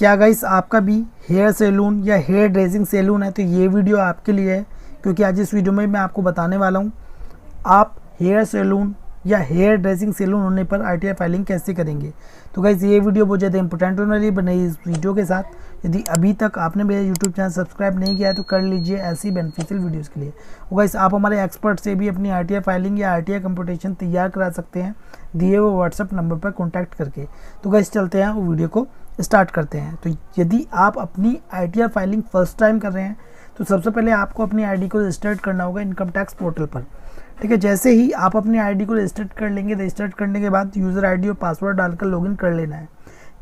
क्या गाइस आपका भी हेयर सैलून या हेयर ड्रेसिंग सैलून है तो ये वीडियो आपके लिए है, क्योंकि आज इस वीडियो में मैं आपको बताने वाला हूँ आप हेयर सैलून या हेयर ड्रेसिंग सैलून होने पर आरटीआई फाइलिंग कैसे करेंगे। तो गाइस ये वीडियो बहुत ज़्यादा इंपॉर्टेंट होने वाली बनी इस वीडियो के साथ। यदि अभी तक आपने मेरा यूट्यूब चैनल सब्सक्राइब नहीं किया है तो कर लीजिए ऐसी बेनिफिशियल वीडियोस के लिए। और गाइस आप हमारे एक्सपर्ट से भी अपनी आरटीआई फाइलिंग या आरटीआई कंपटीशन तैयार करा सकते हैं दिए हुए व्हाट्सएप नंबर पर कॉन्टैक्ट करके। तो गाइस चलते हैं वो वीडियो को स्टार्ट करते हैं। तो यदि आप अपनी आरटीआई फाइलिंग फर्स्ट टाइम कर रहे हैं तो सबसे पहले आपको अपनी आईडी को रजिस्टर्ड करना होगा इनकम टैक्स पोर्टल पर। ठीक है, जैसे ही आप अपनी आईडी को रजिस्टर्ड कर लेंगे, रजिस्टर्ड करने के बाद यूज़र आईडी और पासवर्ड डालकर लॉगिन कर लेना है।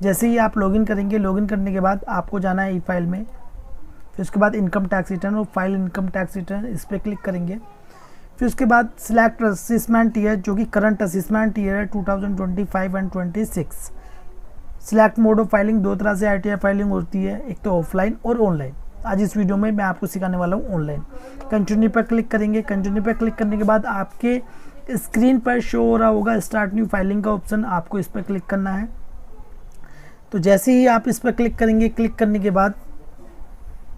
जैसे ही आप लॉगिन करेंगे, लॉगिन करने के बाद आपको जाना है ई फाइल में, फिर उसके बाद इनकम टैक्स रिटर्न और फाइल इनकम टैक्स रिटर्न इस पर क्लिक करेंगे। फिर उसके बाद सिलेक्ट असेसमेंट ईयर जो कि करंट असेसमेंट ईयर है 2025 and 26। Select mode of filing, दो तरह से आरटीआई फाइलिंग होती है, एक तो ऑफलाइन और ऑनलाइन। आज इस वीडियो में मैं आपको सिखाने वाला हूँ ऑनलाइन। कंटिन्यू पर क्लिक करेंगे। कंटिन्यू पर क्लिक करने के बाद आपके स्क्रीन पर शो हो रहा होगा स्टार्ट न्यू फाइलिंग का ऑप्शन, आपको इस पर क्लिक करना है। तो जैसे ही आप इस पर क्लिक करेंगे, क्लिक करने के बाद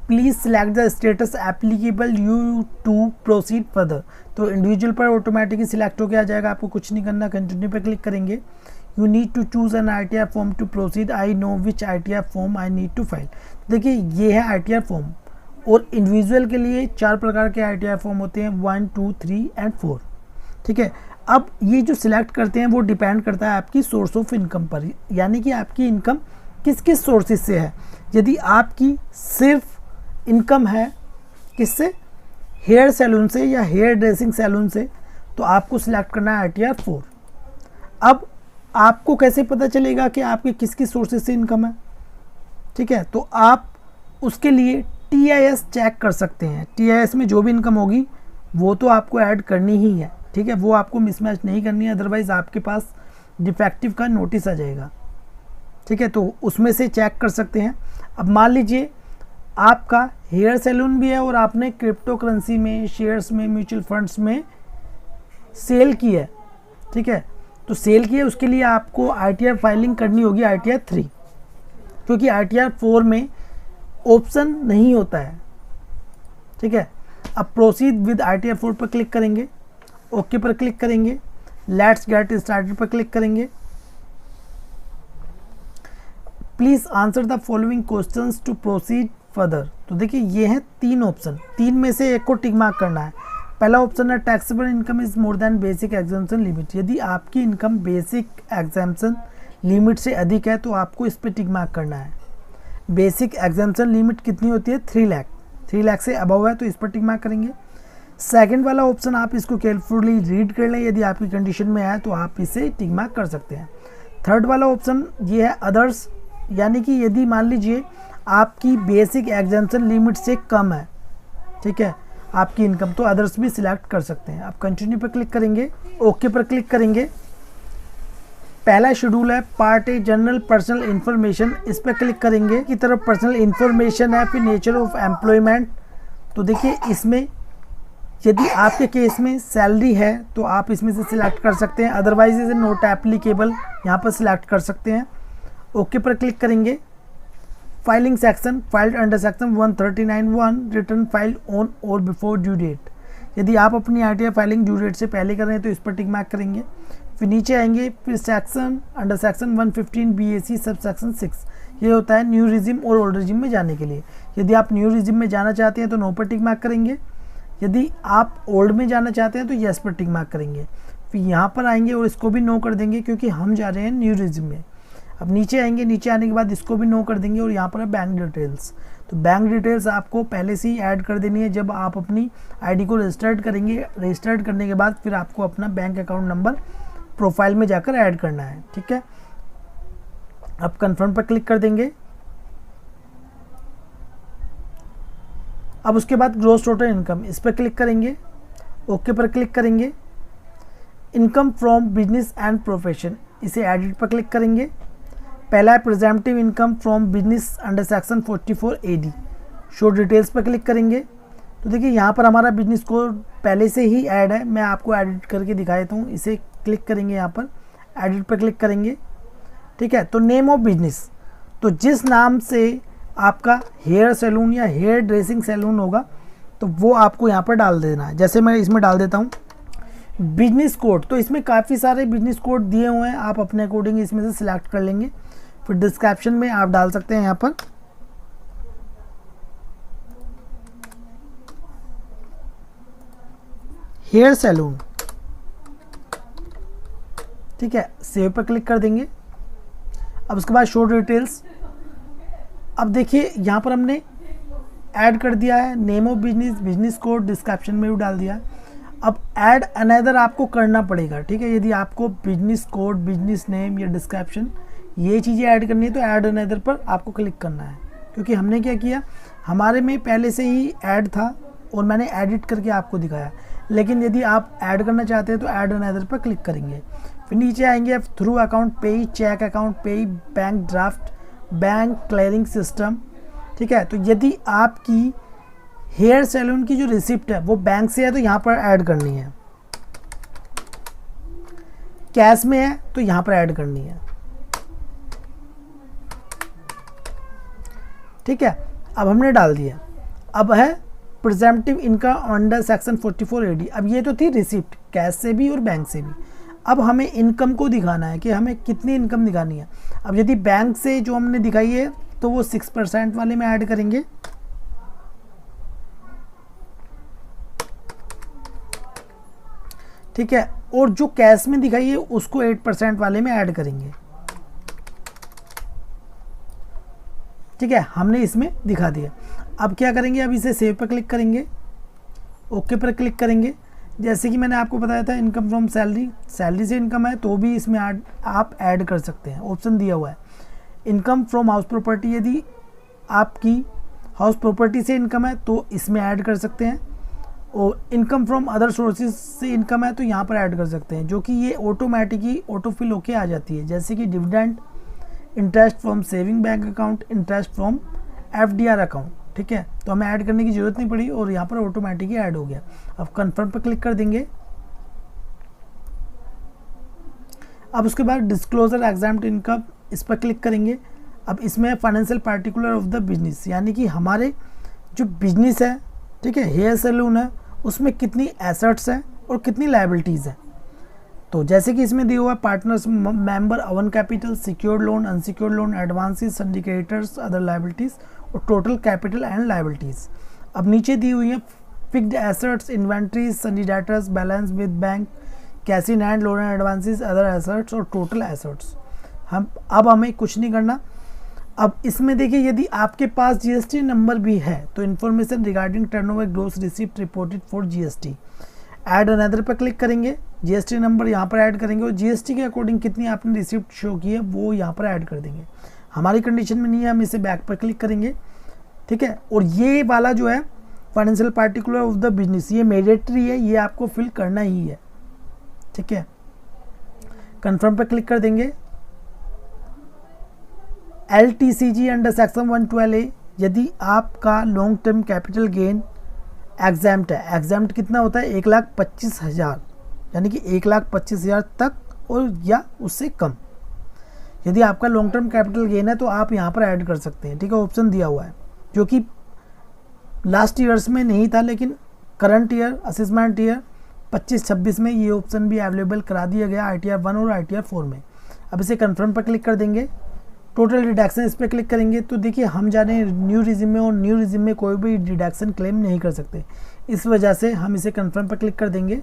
please select the status applicable you to proceed further. तो इंडिविजुअल पर ऑटोमेटिकली सिलेक्ट होकर आ जाएगा, आपको कुछ नहीं करना। कंटिन्यू पर क्लिक करेंगे। You need to choose an RTI form to proceed, I know which RTI form I need to file. देखिए ये है आरटीआई फॉर्म, और इंडिविजुअल के लिए 4 प्रकार के आरटीआई फॉर्म होते हैं, 1, 2, 3 एंड 4। ठीक है, अब ये जो सिलेक्ट करते हैं वो डिपेंड करता है आपकी सोर्स ऑफ इनकम पर, यानी कि आपकी इनकम किस किस सोर्सेज से है। यदि आपकी सिर्फ इनकम है किससे, हेयर सैलून से या हेयर ड्रेसिंग सैलून से, तो आपको सिलेक्ट करना है आरटीआई 4। अब आपको कैसे पता चलेगा कि आपके किस किस सोर्सेज से इनकम है। ठीक है, तो आप उसके लिए टीआईएस चेक कर सकते हैं। टीआईएस में जो भी इनकम होगी वो तो आपको ऐड करनी ही है। ठीक है, वो आपको मिसमैच नहीं करनी है, अदरवाइज़ आपके पास डिफेक्टिव का नोटिस आ जाएगा। ठीक है, तो उसमें से चेक कर सकते हैं। अब मान लीजिए आपका हेयर सैलून भी है और आपने क्रिप्टो करेंसी में, शेयर्स में, म्यूचुअल फंड्स में सेल की है। ठीक है, तो सेल की है, उसके लिए आपको आरटीआई फाइलिंग करनी होगी आरटीआई 3, क्योंकि आरटीआई 4 में ऑप्शन नहीं होता है। ठीक है, अब प्रोसीड विद आरटीआई 4 पर क्लिक करेंगे, ओके पर क्लिक करेंगे, लेट्स गेट स्टार्टेड पर क्लिक करेंगे। Please answer the following questions to proceed further. तो देखिए ये हैं 3 ऑप्शन, 3 में से एक को टिक मार्क करना है। पहला ऑप्शन है taxable income is more than basic exemption limit. यदि आपकी इनकम बेसिक एग्जाम्पशन लिमिट से अधिक है तो आपको इस पर टिक मार्क करना है। बेसिक एग्जाम्पशन लिमिट कितनी होती है, 3 लाख। 3 लाख से अबव है तो इस पर टिक मार्क करेंगे। सेकंड वाला ऑप्शन आप इसको केयरफुली रीड कर लें, यदि आपकी कंडीशन में है तो आप इसे टिक मार्क कर सकते हैं। थर्ड वाला ऑप्शन ये है अदर्स, यानी कि यदि मान लीजिए आपकी बेसिक एग्जाम्पशन लिमिट से कम है, ठीक है, आपकी इनकम, तो अदर्स भी सिलेक्ट कर सकते हैं। आप कंटिन्यू पर क्लिक करेंगे, ओके पर क्लिक करेंगे। पहला शेड्यूल है part a general personal information, इस पर क्लिक करेंगे। की तरफ पर्सनल इन्फॉर्मेशन है, फिर नेचर ऑफ एम्प्लॉयमेंट। तो देखिए इसमें यदि आपके केस में सैलरी है तो आप इसमें से सिलेक्ट कर सकते हैं, अदरवाइज इज नॉट एप्लीकेबल, यहाँ पर सिलेक्ट कर सकते हैं। ओके पर क्लिक करेंगे। Filing section, filed under section 139(1) return file on और बिफोर ड्यू डेट। यदि आप अपनी आरटीआई फाइलिंग ड्यू डेट से पहले कर रहे हैं तो इस पर टिक मार्क करेंगे। फिर नीचे आएंगे, फिर section under section 115 BAC sub section 6, ये होता है न्यू रिजिम और ओल्ड रिजिम में जाने के लिए। यदि आप न्यू रिजिम में जाना चाहते हैं तो नो पर टिक मार्क करेंगे। यदि आप ओल्ड में जाना चाहते हैं तो येस पर टिक मार्क करेंगे। फिर यहाँ पर आएंगे और इसको भी नो कर देंगे क्योंकि हम जा रहे हैं न्यू रिजिम में। अब नीचे आएंगे, नीचे आने के बाद इसको भी नो कर देंगे और यहाँ पर है बैंक डिटेल्स। तो बैंक डिटेल्स आपको पहले से ही ऐड कर देनी है जब आप अपनी आईडी को रजिस्टर्ड करेंगे। रजिस्टर्ड करने के बाद फिर आपको अपना बैंक अकाउंट नंबर प्रोफाइल में जाकर ऐड करना है। ठीक है, अब कंफर्म पर क्लिक कर देंगे। अब उसके बाद ग्रॉस टोटल इनकम, इस पर क्लिक करेंगे, ओके पर क्लिक करेंगे। Income from business and profession, इसे एडिट पर क्लिक करेंगे। पहला है प्रेजेंटिव income from business under section 44 AD, show details पर क्लिक करेंगे। तो देखिए यहाँ पर हमारा बिजनेस कोड पहले से ही ऐड है, मैं आपको एडिट करके दिखा देता हूँ। इसे क्लिक करेंगे, यहाँ पर एडिट पर क्लिक करेंगे। ठीक है, तो नेम ऑफ बिजनेस, तो जिस नाम से आपका हेयर सैलून या हेयर ड्रेसिंग सैलून होगा तो वो आपको यहाँ पर डाल देना है। जैसे मैं इसमें डाल देता हूँ बिजनेस कोड, तो इसमें काफ़ी सारे बिजनेस कोड दिए हुए हैं, आप अपने अकॉर्डिंग इसमें से सिलेक्ट कर लेंगे। फिर डिस्क्रिप्शन में आप डाल सकते हैं यहाँ पर हेयर सैलून, ठीक है। सेव पर क्लिक कर देंगे। अब उसके बाद शो डिटेल्स। अब देखिए यहाँ पर हमने ऐड कर दिया है name of business, business code, description में भी डाल दिया है। अब ऐड अनदर आपको करना पड़ेगा, ठीक है। यदि आपको बिजनेस कोड, बिजनेस नेम या डिस्क्रिप्शन ये चीज़ें ऐड करनी है तो ऐड अनदर पर आपको क्लिक करना है, क्योंकि हमने क्या किया, हमारे में पहले से ही ऐड था और मैंने एडिट करके आपको दिखाया। लेकिन यदि आप ऐड करना चाहते हैं तो ऐड अनदर पर क्लिक करेंगे। फिर नीचे आएंगे थ्रू अकाउंट पे, चेक अकाउंट पे, bank draft, bank clearing system, ठीक है। तो यदि आपकी हेयर सैलून की जो रिसिप्ट है वो बैंक से है तो यहाँ पर ऐड करनी है, कैश में है तो यहाँ पर ऐड करनी है, ठीक है। अब हमने डाल दिया। अब है प्रेजेंटिव इनकम अंडर सेक्शन 44 AD। अब ये तो थी रिसिप्ट, कैश से भी और बैंक से भी। अब हमें इनकम को दिखाना है कि हमें कितनी इनकम दिखानी है। अब यदि बैंक से जो हमने दिखाई है तो वो 6% वाले में ऐड करेंगे, ठीक है। और जो कैश में दिखाई है उसको 8% वाले में ऐड करेंगे, ठीक है। हमने इसमें दिखा दिया। अब क्या करेंगे, अब इसे सेव पर क्लिक करेंगे, ओके पर क्लिक करेंगे। जैसे कि मैंने आपको बताया था इनकम फ्रॉम सैलरी, सैलरी से इनकम है तो भी इसमें आप ऐड कर सकते हैं, ऑप्शन दिया हुआ है। इनकम फ्रॉम हाउस प्रॉपर्टी, यदि आपकी हाउस प्रॉपर्टी से इनकम है तो इसमें ऐड कर सकते हैं। और इनकम फ्रॉम अदर सोर्सेज से इनकम है तो यहाँ पर ऐड कर सकते हैं, जो कि ये ऑटोमेटिक ही ऑटोफिल होके आ जाती है। जैसे कि dividend, interest from saving bank account, interest from FDR account, ठीक है। तो हमें ऐड करने की ज़रूरत नहीं पड़ी और यहाँ पर ऑटोमेटिक ही ऐड हो गया। अब कन्फर्म पर क्लिक कर देंगे। अब उसके बाद डिस्क्लोजर एग्जाम्प्ट इनकम, इस पर क्लिक करेंगे। अब इसमें financial particular of the business, यानी कि हमारे जो बिजनेस है, ठीक है, हेयर सैलून है, उसमें कितनी एसेट्स हैं और कितनी लायबिलिटीज़ हैं। तो जैसे कि इसमें दिया हुआ partners, member, own capital, secured loan, unsecured loan, advances, syndicators, other liabilities और टोटल कैपिटल एंड लायबिलिटीज़। अब नीचे दी हुई है fixed assets, inventories, sundry debtors, balance with bank, cash in hand, loan and advances, other assets और total assets. हमें कुछ नहीं करना। अब इसमें देखिए यदि आपके पास GST नंबर भी है तो information regarding turnover, gross receipt reported for GST, add another पर क्लिक करेंगे। GST नंबर यहाँ पर ऐड करेंगे और GST के अकॉर्डिंग कितनी आपने रिसिप्ट शो की है वो यहाँ पर ऐड कर देंगे। हमारी कंडीशन में नहीं है, हम इसे बैक पर क्लिक करेंगे, ठीक है। और ये वाला जो है financial particular of the business, ये मैंडेटरी है, ये आपको फिल करना ही है, ठीक है। कन्फर्म पर क्लिक कर देंगे। LTCG अंडर सेक्शन 112A, यदि आपका long term capital gain exempt है, एग्जाम्प्ट कितना होता है 1,25,000, यानी कि 1,25,000 तक और या उससे कम। यदि आपका लॉन्ग टर्म कैपिटल गेन है तो आप यहाँ पर ऐड कर सकते हैं, ठीक है। ऑप्शन दिया हुआ है, जो कि लास्ट ईयर्स में नहीं था, लेकिन करंट ईयर, असेसमेंट ईयर 25-26 में ये ऑप्शन भी अवेलेबल करा दिया गया ITR 1 और ITR 4 में। अब इसे कन्फर्म पर क्लिक कर देंगे। टोटल डिडक्शन इस पर क्लिक करेंगे तो देखिए हम जाने न्यू रिज्यूम में, और न्यू रिज्यूम में कोई भी डिडक्शन क्लेम नहीं कर सकते, इस वजह से हम इसे कन्फर्म पर क्लिक कर देंगे।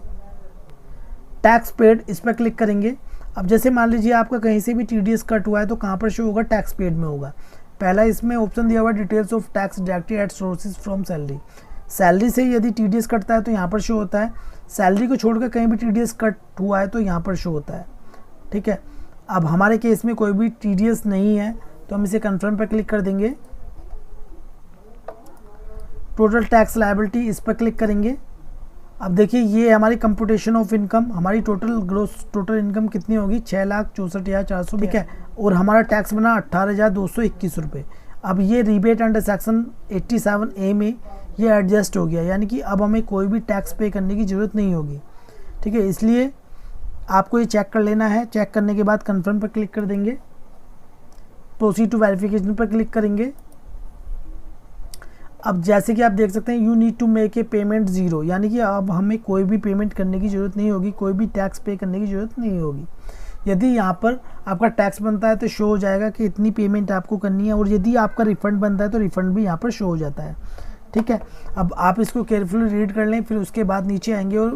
टैक्स पेड, इस पर क्लिक करेंगे। अब जैसे मान लीजिए आपका कहीं से भी TDS कट हुआ है तो कहाँ पर शो होगा, टैक्स पेड में होगा। पहला इसमें ऑप्शन दिया हुआ है details of tax deducted at sources from salary, salary से यदि TDS कटता है तो यहाँ पर शो होता है, सैलरी को छोड़कर कहीं भी TDS कट हुआ है तो यहाँ पर शो होता है, ठीक है। अब हमारे केस में कोई भी TDS नहीं है तो हम इसे कन्फर्म पर क्लिक कर देंगे। टोटल टैक्स लायबिलिटी, इस पर क्लिक करेंगे। अब देखिए ये हमारी कंप्यूटेशन ऑफ इनकम, हमारी टोटल इनकम कितनी होगी 6,64,400, ठीक है। और हमारा टैक्स बना 18,221 रुपये। अब ये रिबेट अंडर सेक्शन 87A में ये एडजस्ट हो गया, यानी कि अब हमें कोई भी टैक्स पे करने की ज़रूरत नहीं होगी, ठीक है। इसलिए आपको ये चेक कर लेना है। चेक करने के बाद कन्फर्म पर क्लिक कर देंगे। प्रोसीड टू वेरिफिकेशन पर क्लिक करेंगे। अब जैसे कि आप देख सकते हैं, you need to make a payment zero, यानी कि अब हमें कोई भी पेमेंट करने की ज़रूरत नहीं होगी, कोई भी टैक्स पे करने की ज़रूरत नहीं होगी। यदि यहाँ पर आपका टैक्स बनता है तो शो हो जाएगा कि इतनी पेमेंट आपको करनी है, और यदि आपका रिफ़ंड बनता है तो रिफ़ंड भी यहाँ पर शो हो जाता है। ठीक है, अब आप इसको केयरफुली रीड कर लें, फिर उसके बाद नीचे आएंगे और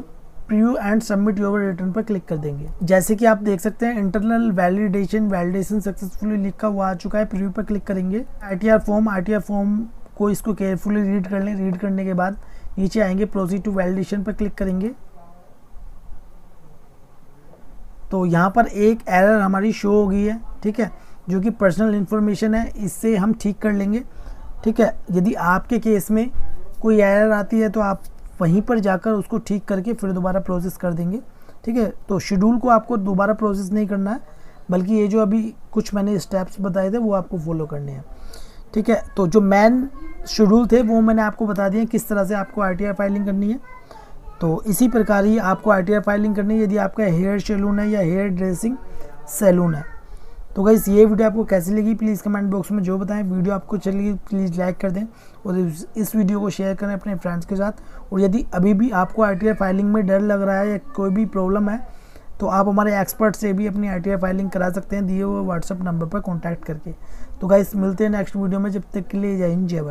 preview and submit your return पर क्लिक कर देंगे। जैसे कि आप देख सकते हैं, इंटरनल वैलिडेशन सक्सेसफुली लिखा हुआ आ चुका है। प्रीव्यू पर क्लिक करेंगे। आईटीआर फॉर्म को इसको केयरफुली रीड कर लें। रीड करने के बाद नीचे आएंगे, प्रोसीड टू वैलिडेशन पर क्लिक करेंगे। तो यहाँ पर एक एरर हमारी शो हो गई है, ठीक है, जो कि पर्सनल इन्फॉर्मेशन है, इससे हम ठीक कर लेंगे। ठीक है, यदि आपके केस में कोई एरर आती है तो आप वहीं पर जाकर उसको ठीक करके फिर दोबारा प्रोसेस कर देंगे। ठीक है, तो शेड्यूल को आपको दोबारा प्रोसेस नहीं करना है, बल्कि ये जो अभी कुछ मैंने स्टेप्स बताए थे वो आपको फॉलो करने हैं। ठीक है, तो जो मेन शेड्यूल थे वो मैंने आपको बता दिए किस तरह से आपको आरटीआर फाइलिंग करनी है। तो इसी प्रकार ही आपको आरटीआर फाइलिंग करनी है यदि आपका हेयर सैलून है या हेयर ड्रेसिंग सैलून है। तो गाइस, ये वीडियो आपको कैसी लगी प्लीज़ कमेंट बॉक्स में जो बताएं। वीडियो आपको चली प्लीज़ लाइक कर दें और इस वीडियो को शेयर करें अपने फ्रेंड्स के साथ। और यदि अभी भी आपको आरटीआर फाइलिंग में डर लग रहा है या कोई भी प्रॉब्लम है तो आप हमारे एक्सपर्ट से भी अपनी आरटीआर फाइलिंग करा सकते हैं दिए हुए व्हाट्सएप नंबर पर कॉन्टैक्ट करके। तो गाइस, मिलते हैं नेक्स्ट वीडियो में, जब तक के लिए जय हिंद जय भारत।